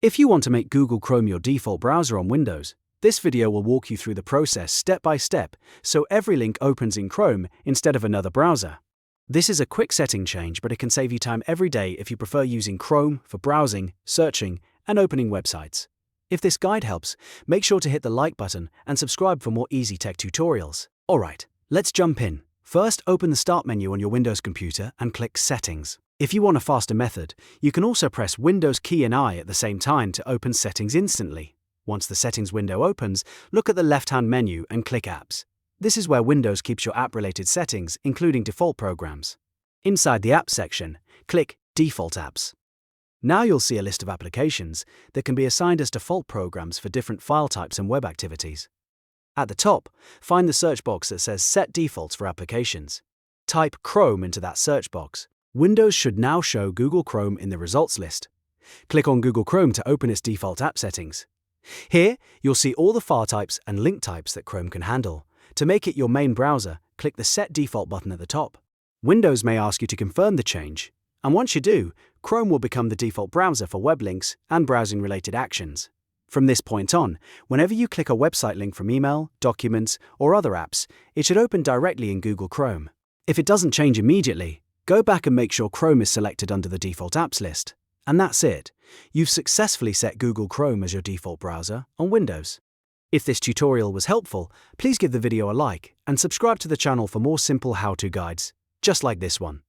If you want to make Google Chrome your default browser on Windows, this video will walk you through the process step by step, so every link opens in Chrome instead of another browser. This is a quick setting change, but it can save you time every day if you prefer using Chrome for browsing, searching, and opening websites. If this guide helps, make sure to hit the like button and subscribe for more easy tech tutorials. Alright, let's jump in. First, open the Start menu on your Windows computer and click Settings. If you want a faster method, you can also press Windows key and I at the same time to open Settings instantly. Once the Settings window opens, look at the left-hand menu and click Apps. This is where Windows keeps your app-related settings, including default programs. Inside the Apps section, click Default Apps. Now you'll see a list of applications that can be assigned as default programs for different file types and web activities. At the top, find the search box that says Set Defaults for Applications. Type Chrome into that search box. Windows should now show Google Chrome in the results list. Click on Google Chrome to open its default app settings. Here, you'll see all the file types and link types that Chrome can handle. To make it your main browser, click the Set Default button at the top. Windows may ask you to confirm the change, and once you do, Chrome will become the default browser for web links and browsing-related actions. From this point on, whenever you click a website link from email, documents, or other apps, it should open directly in Google Chrome. If it doesn't change immediately, go back and make sure Chrome is selected under the default apps list. And that's it. You've successfully set Google Chrome as your default browser on Windows. If this tutorial was helpful, please give the video a like and subscribe to the channel for more simple how-to guides, just like this one.